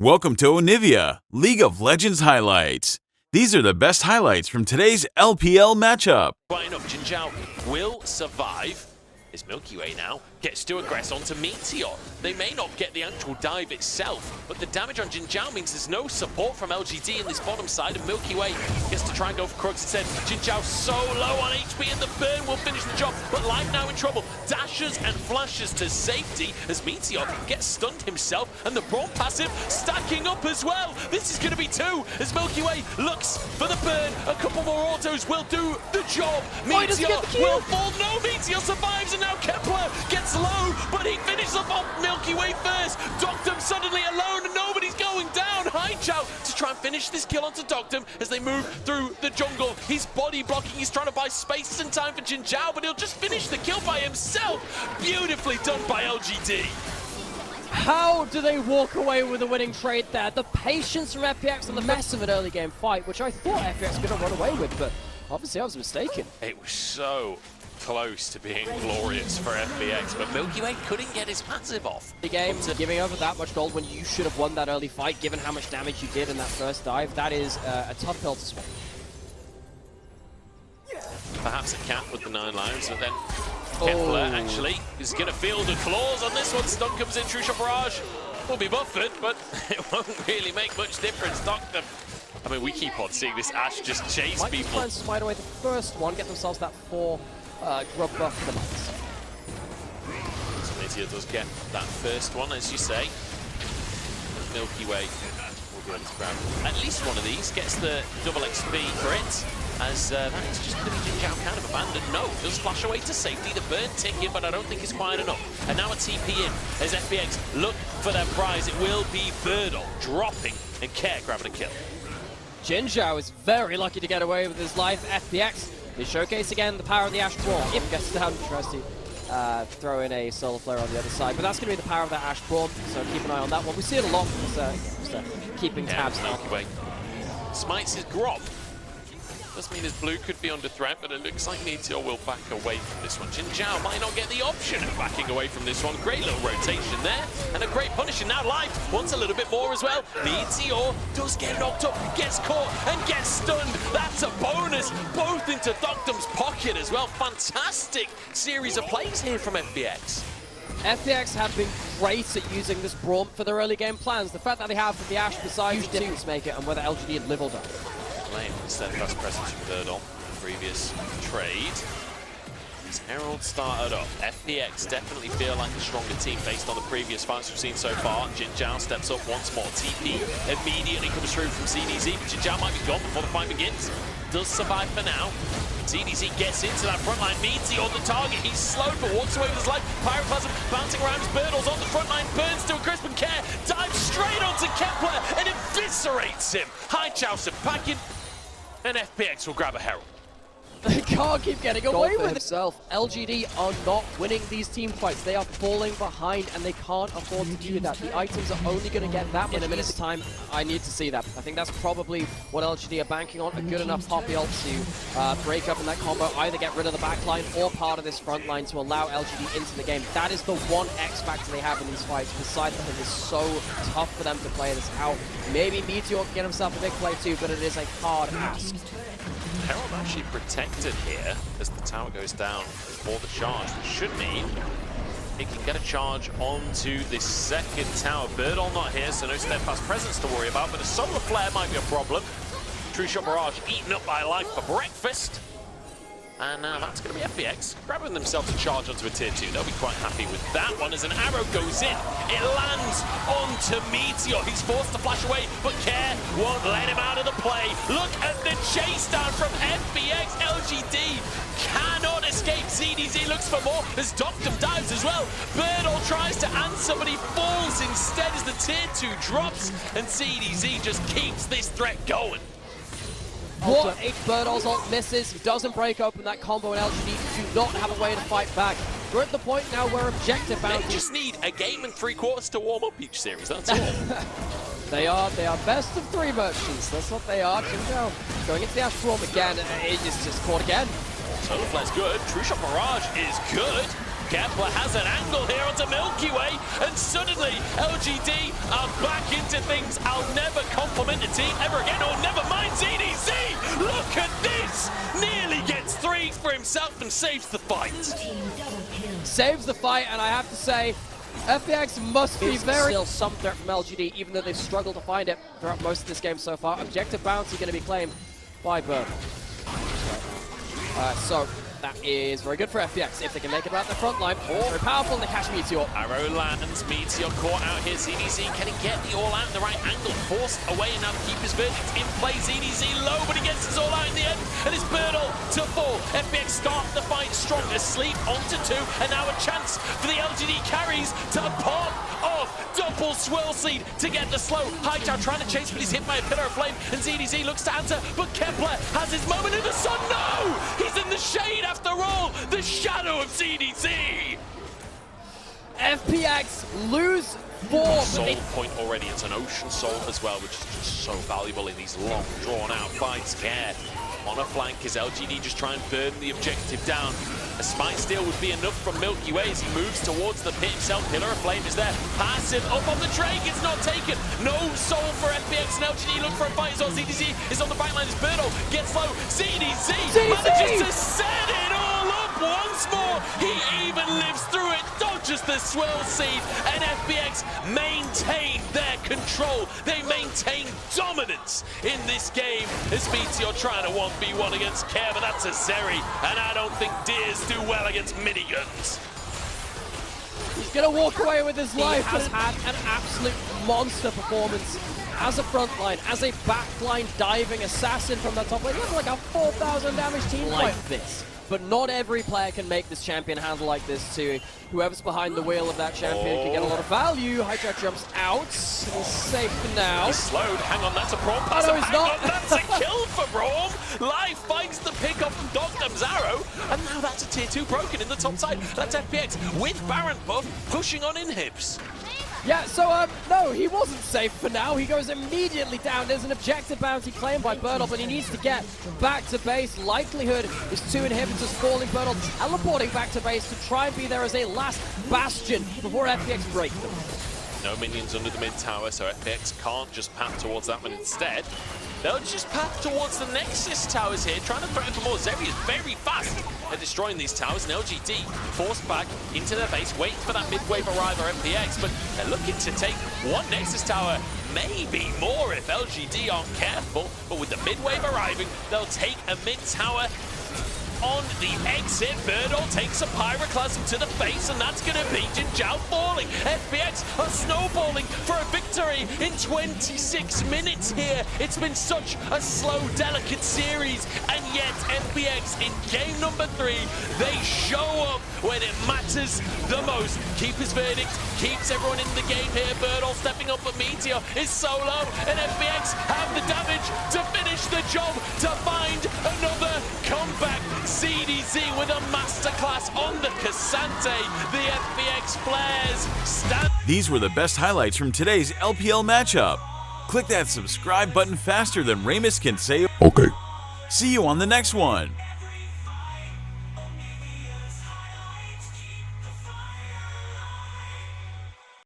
Welcome to Onivia, League of Legends highlights. These are the best highlights from today's LPL matchup. Right up, Jinzhao will survive. It's Milky Way now, gets to aggress onto Meteor. They may not get the actual dive itself, but the damage on Jinzhao means there's no support from LGD in this bottom side, and Milky Way gets to try and go for Crux instead. Jinzhao so low on HP, and the burn will finish the job, but Life now in trouble. Dashes and flashes to safety as Meteor gets stunned himself, and the Brawl passive stacking up as well. This is going to be two as Milky Way looks for the burn. A couple more autos will do the job. Meteor will fall. No, Meteor survives, and now Kepler gets low, but he finishes up on Milky Way first. Doctum suddenly alone, and nobody's going down. Haichao to try and finish this kill onto Doctum as they move through the jungle. He's body blocking, he's trying to buy space and time for Jinzhao, but he'll just finish the kill by himself. Beautifully done by LGD. How do they walk away with a winning trade there? The patience from FPX and the mess of an early game fight, which I thought FPX was going to run away with, but obviously I was mistaken. It was so close to being glorious for FPX, but Milky Way couldn't get his passive off. The game, giving over that much gold when you should have won that early fight, given how much damage you did in that first dive, that is a tough pill to swallow. Perhaps a cat with the 9 lives, but then Kepler actually is going to field the claws on this one. Stun comes in, True Shot Barrage will be buffered, but it won't really make much difference. Doctor, I mean, we keep on seeing this Ashe just chase Might people. try and smite away the first one, get themselves that 4 grub buff for the Knights. So Meteor does get that first one, as you say. Milky Way will be able to grab at least one of these, gets the double XP for it, as that is just going to be Jinzhao kind of abandoned. No, does flash away to safety, the burn ticking, but I don't think it's quite enough. And now a TP in, as FPX look for their prize. It will be Birdle dropping and Care grabbing a kill. Jinzhao is very lucky to get away with his life. FPX, they showcase again the power of the Ashe Brawl. If it gets down, tries to throw in a Solar Flare on the other side. But that's going to be the power of that Ashe Brawl, so keep an eye on that one. We see it a lot, just keeping tabs now. Milky Way smites his Grob. Does mean his blue could be under threat, but it looks like Meteor will back away from this one. Jinzhao might not get the option of backing away from this one. Great little rotation there, and a great punish. And now Life wants a little bit more as well. Meteor does get knocked up, gets caught, and gets stunned. That's a bonus, both into Doctum's pocket as well. Fantastic series of plays here from FPX. FPX have been great at using this Brawl for their early game plans. The fact that they have the Ashe besides the difference maker, and whether LGD had live or die. Steadfast presence from Birdle, previous trade. As Herald started up, FPX definitely feel like a stronger team based on the previous fights we've seen so far. Jinzhao steps up once more. TP immediately comes through from CDZ, but Jinzhao might be gone before the fight begins. Does survive for now. CDZ gets into that front line. Meteor on the target. He's slowed, but walks away with his life. Pyroclasm bouncing around his Birdle's on the front line. Burns to a crisp and Care. Dives straight onto Kepler and eviscerates him. Haichao packing. And FPX will grab a Herald. They can't keep getting away with himself. LGD are not winning these team fights. They are falling behind, and they can't afford to do that. The items are only going to get that much in a minute's time. I need to see that. I think that's probably what LGD are banking on. A good enough Poppy ult to break up in that combo, either get rid of the backline or part of this front line to allow LGD into the game. That is the one X factor they have in these fights. Besides that, it is so tough for them to play this out. Maybe Meteor can get himself a big play too, but it is a hard ask. Herald actually protected here as the tower goes down for the charge, which should mean he can get a charge onto this second tower. Birdle not here, so no Steadfast presence to worry about, but a Solar Flare might be a problem. True Shot Barrage eaten up by Life for breakfast. And now that's going to be FPX grabbing themselves a charge onto a tier 2. They'll be quite happy with that one as an arrow goes in. It lands onto Meteor. He's forced to flash away, but Care won't let him out of the play. Look at the chase down from FPX. LGD cannot escape. CDZ looks for more as Doctum dives as well. Birdle tries to answer, but he falls instead as the tier 2 drops, and CDZ just keeps this threat going. What if Birdle's ult misses, doesn't break open that combo, and LGD do not have a way to fight back. We're at the point now where objective bounty... They just need a game and 3/4 to warm up each series, that's all. They are best of 3 merchants, that's what they are. Jinzhao going into the Ashe Brawl again, and it is just caught again. Solar Flare's good, True Shot Barrage is good. Kepler has an angle here onto Milky Way, and suddenly LGD are back into things. I'll never compliment a team ever again, or never mind ZDZ. Look at this! Nearly gets 3 for himself and saves the fight. Saves the fight, and I have to say, FPX must be still some threat from LGD, even though they've struggled to find it throughout most of this game so far. Objective bounty going to be claimed by Bird. So that is very good for FPX if they can make it out the front line. Very powerful, and they catch Meteor. Arrow lands, Meteor caught out here. ZDZ, can he get the all out in the right angle? Forced away, and now the keeper's verdict in play. ZDZ low, but he gets his all out in the end, and it's Birdle to fall. FPX start the fight strong, asleep onto 2, and now a chance for the LGD carries to pop off. Double swirl seed to get the slow. Hightower trying to chase, but he's hit by a pillar of flame, and ZDZ looks to answer, but Kepler has his moment in the sun. No! He's in the shade after all. The shadow of ZDZ. FPX lose 4. Soul point already. It's an ocean soul as well, which is just so valuable in these long, drawn-out fights. Care on a flank is LGD just try and burn the objective down. A Spine Steal would be enough from Milky Way as he moves towards the pit himself. Pillar of Flame is there. Passive up on the Drake. It's not taken. No soul for FPX and LGD. Look for a fight as well. ZDZ is on the back line as Birdle gets low. ZDZ manages to set it all up once more. He even lives through it. Dodges the swirl seed, and FPX maintain their control. They maintain dominance in this game as Meteor trying to 1v1 against Care, but that's a Zeri, and I don't think Deers do well against miniguns. He's going to walk away with his life. He has had an absolute monster performance as a frontline, as a backline diving assassin from the top lane. He has like a 4,000 damage team like this. But not every player can make this champion handle like this too. Whoever's behind the wheel of that champion can get a lot of value. Hijack jumps out. He's safe for now. He's slowed. Hang on, that's a Braum. Oh, no, he's not. That's a kill for Braum. Life finds the pick up from Dogdum's arrow. And now that's a tier 2 broken in the top side. That's FPX with Baron buff pushing on inhibs. Yeah, so, no, he wasn't safe for now. He goes immediately down. There's an objective bounty claimed by Birdle, but he needs to get back to base. Likelihood is 2 inhibitors falling. Birdle teleporting back to base to try and be there as a last bastion before FPX break them. No minions under the mid tower, so FPX can't just path towards that one. Instead, they'll just path towards the Nexus towers here, trying to threaten for more. Zeri is very fast at destroying these towers, and LGD forced back into their base, waiting for that mid-wave arrival FPX, but they're looking to take one Nexus tower, maybe more if LGD aren't careful, but with the mid-wave arriving, they'll take a mid-tower. On the exit, Birdle takes a Pyroclasm to the face, and that's going to be Jinjiao falling. FPX are snowballing for a victory in 26 minutes here. It's been such a slow, delicate series, and yet FPX in game number 3, they show up when it matters the most. Keeper's verdict keeps everyone in the game here. Birdle stepping up, but Meteor is solo, and FPX have the damage to finish the job, to find another comeback. ZDZ with a masterclass on the Cassante. The FPX players stand. These were the best highlights from today's LPL matchup. Click that subscribe button faster than Ramus can say okay. See you on the next one.